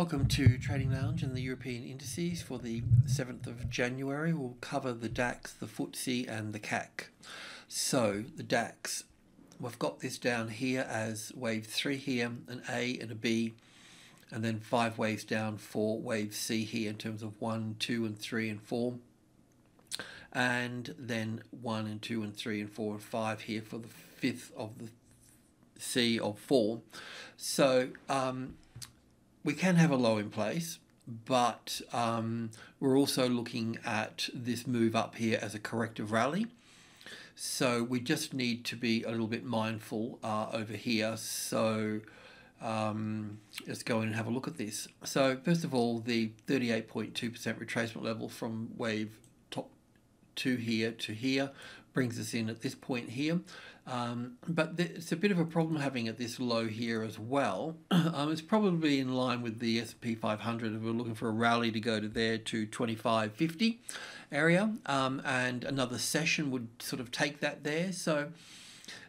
Welcome to Trading Lounge and the European indices for the 7th of January. We'll cover the DAX, the FTSE and the CAC. So the DAX, we've got this down here as wave 3 here, an A and a B, and then 5 waves down for wave C here in terms of 1, 2 and 3 and 4. And then 1 and 2 and 3 and 4 and 5 here for the 5th of the C of 4. So we can have a low in place, but we're also looking at this move up here as a corrective rally. So we just need to be a little bit mindful over here. So let's go in and have a look at this. So first of all, the 38.2% retracement level from wave top 2 here to here brings us in at this point here. But it's a bit of a problem having at this low here as well. It's probably in line with the S&P 500 if we're looking for a rally to go to there to 2550 area, and another session would sort of take that there. So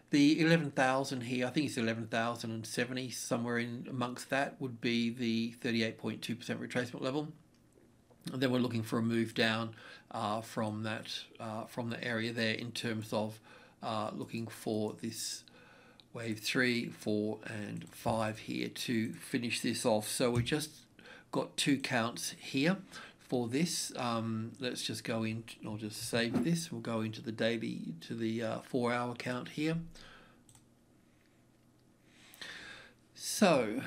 the 11,000 here, I think it's 11,070, somewhere in amongst that would be the 38.2% retracement level. And then we're looking for a move down from the area there in terms of looking for this wave 3, 4 and 5 here to finish this off. So we just got 2 counts here for this. Let's just go in, I'll just save this. We'll go into the daily, to the 4-hour count here. So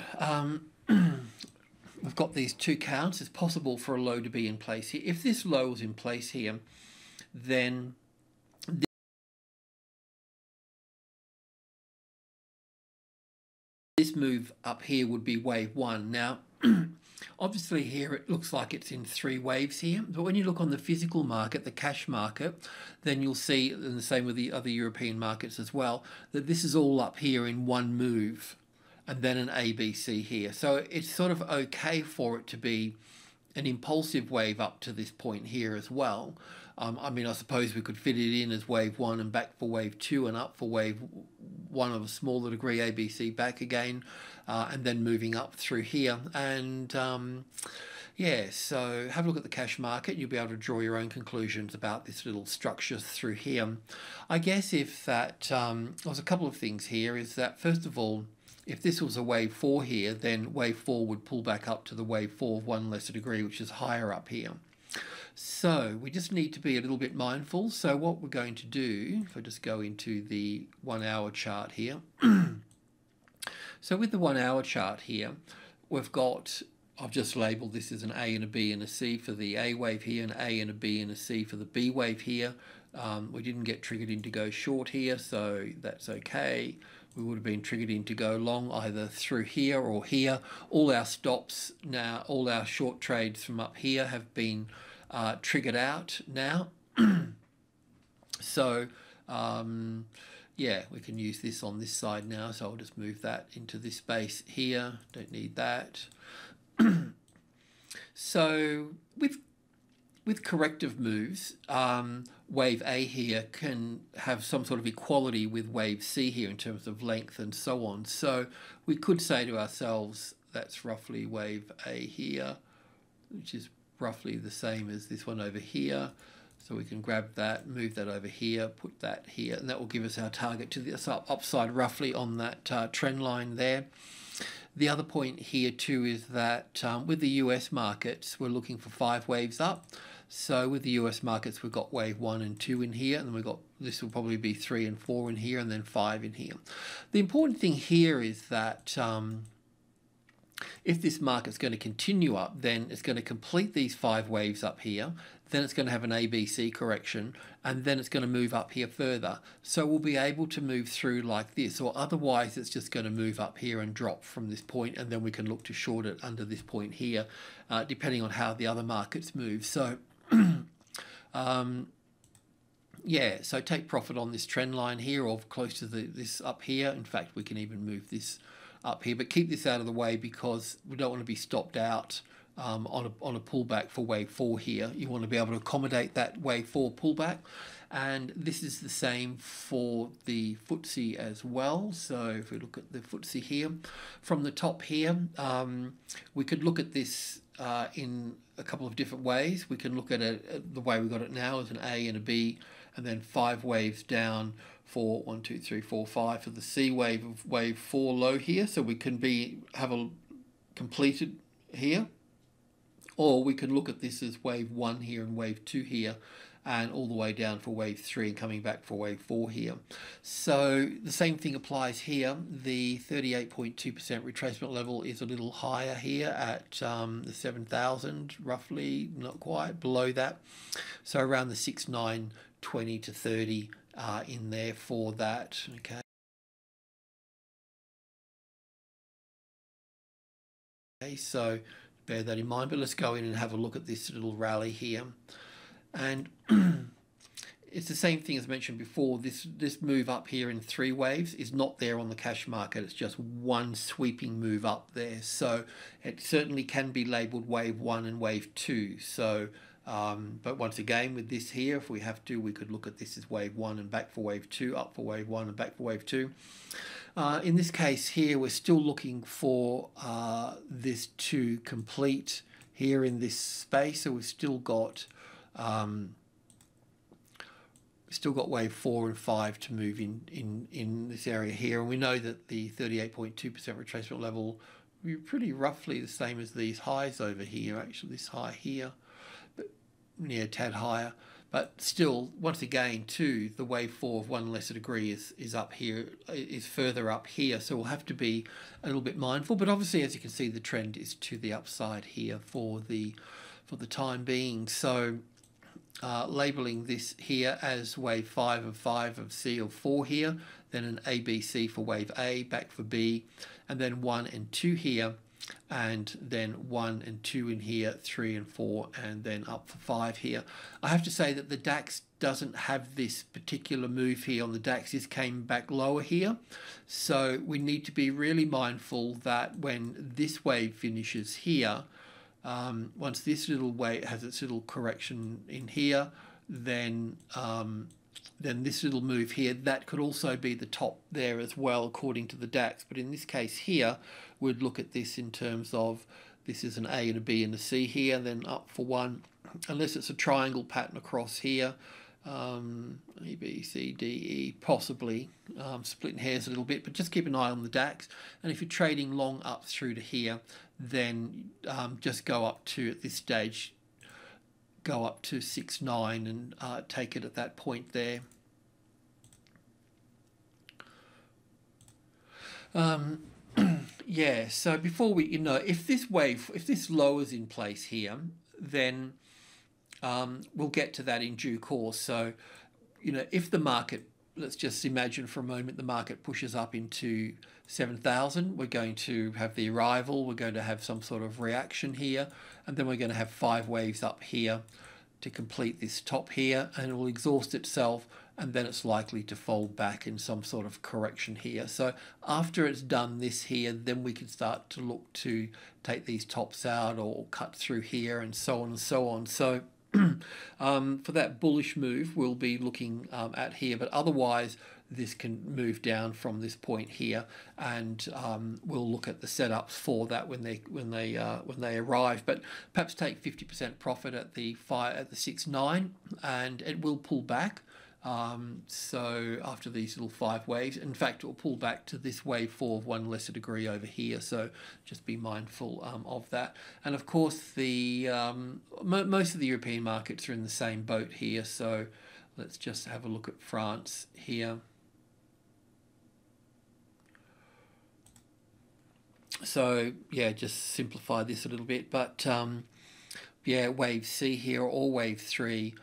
we've got these 2 counts. It's possible for a low to be in place here. If this low was in place here, then this move up here would be wave 1. Now, obviously here it looks like it's in 3 waves here, but when you look on the physical market, the cash market, then you'll see, and the same with the other European markets as well, that this is all up here in one move, and then an ABC here. So it's sort of okay for it to be an impulsive wave up to this point here as well. I mean, I suppose we could fit it in as wave 1 and back for wave 2 and up for wave 1 of a smaller degree, ABC back again, and then moving up through here. And yeah, so have a look at the cash market. You'll be able to draw your own conclusions about this little structure through here. I guess if that, there's a couple of things here, is that first of all, if this was a wave 4 here, then wave 4 would pull back up to the wave 4 of 1 lesser degree, which is higher up here. So we just need to be a little bit mindful. So what we're going to do, if I just go into the 1-hour chart here. So with the 1-hour chart here, we've got, I've just labeled this as an A and a B and a C for the A wave here, an A and a B and a C for the B wave here. We didn't get triggered in to go short here, so that's okay. We would have been triggered in to go long either through here or here. All our stops now, all our short trades from up here have been triggered out now. So yeah, we can use this on this side now, so I'll just move that into this space here. Don't need that. So with corrective moves, wave A here can have some sort of equality with wave C here in terms of length and so on. So we could say to ourselves, that's roughly wave A here, which is roughly the same as this one over here. So we can grab that, move that over here, put that here, and that will give us our target to the upside roughly on that trend line there. The other point here too is that with the US markets, we're looking for 5 waves up. So with the US markets, we've got wave 1 and 2 in here, and then we've got, this will probably be 3 and 4 in here, and then 5 in here. The important thing here is that if this market's going to continue up, then it's going to complete these 5 waves up here, then it's going to have an ABC correction, and then it's going to move up here further. So we'll be able to move through like this, or otherwise it's just going to move up here and drop from this point, and then we can look to short it under this point here, depending on how the other markets move. So yeah, so take profit on this trend line here, or close to this up here. In fact, we can even move this up here, but keep this out of the way because we don't want to be stopped out on a pullback for wave 4 here. You want to be able to accommodate that wave 4 pullback, and this is the same for the FTSE as well. So if we look at the FTSE here, from the top here, we could look at this in a couple of different ways. We can look at it the way we got it now as an A and a B, and then 5 waves down for 1, 2, 3, 4, 5 for the C wave of wave 4 low here. So we can have a completed here, or we can look at this as wave 1 here and wave 2 here, and all the way down for wave 3 and coming back for wave 4 here. So the same thing applies here. The 38.2% retracement level is a little higher here at the 7,000, roughly, not quite, below that. So around the 6,920 to 30 in there for that. Okay. So bear that in mind, but let's go in and have a look at this little rally here. And it's the same thing as mentioned before. This move up here in 3 waves is not there on the cash market. It's just one sweeping move up there. So it certainly can be labelled wave 1 and wave 2. So, but once again, with this here, if we have to, we could look at this as wave 1 and back for wave 2, up for wave 1 and back for wave 2. In this case here, we're still looking for this to complete here in this space. So we've still got wave 4 and 5 to move in this area here, and we know that the 38.2% retracement level will be pretty roughly the same as these highs over here. Actually, this high here, but a tad higher. But still, once again, too, the wave 4 of 1 lesser degree is up here, is further up here. So we'll have to be a little bit mindful. But obviously, as you can see, the trend is to the upside here for the time being. So labelling this here as wave 5 of C of 4 here, then an ABC for wave A, back for B, and then 1 and 2 here, and then 1 and 2 in here, 3 and 4, and then up for 5 here. I have to say that the DAX doesn't have this particular move here on the DAX. This came back lower here. So we need to be really mindful that when this wave finishes here, once this little wave has its little correction in here, then this little move here, that could also be the top there as well, according to the DAX. But in this case here, we'd look at this in terms of this is an A and a B and a C here, then up for 1, unless it's a triangle pattern across here. A, B, C, D, E, possibly splitting hairs a little bit, but just keep an eye on the DAX. And if you're trading long up through to here, then just go up to, at this stage, go up to 6.9 and take it at that point there. Yeah, so before we, if this lowers in place here, then we'll get to that in due course. So, if the market, let's just imagine for a moment, the market pushes up into 7,000, we're going to have the arrival, we're going to have some sort of reaction here, and then we're going to have 5 waves up here to complete this top here, and it will exhaust itself, and then it's likely to fold back in some sort of correction here. So after it's done this here, then we can start to look to take these tops out or cut through here and so on and so on. So for that bullish move, we'll be looking at here, but otherwise this can move down from this point here, and we'll look at the setups for that when they arrive. But perhaps take 50% profit at the 6.9, and it will pull back. So after these little 5 waves, in fact, it will pull back to this wave 4 of 1 lesser degree over here. So just be mindful of that. And of course, the most of the European markets are in the same boat here. So let's just have a look at France here. So yeah, just simplify this a little bit, but yeah, wave C here, or wave 3,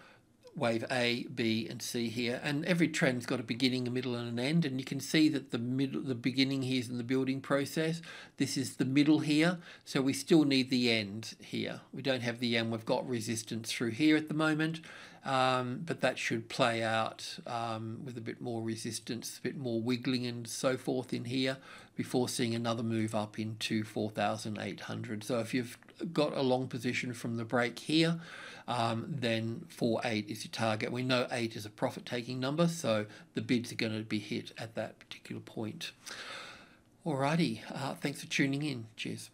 wave A, B, and C here, and every trend's got a beginning, a middle, and an end. And you can see that the beginning here is in the building process. This is the middle here, so we still need the end here. We don't have the end. We've got resistance through here at the moment, but that should play out with a bit more resistance, a bit more wiggling and so forth in here before seeing another move up into 4,800. So if you've got a long position from the break here, then 4.8 is your target. We know 8 is a profit-taking number, so the bids are going to be hit at that particular point. Alrighty, thanks for tuning in. Cheers.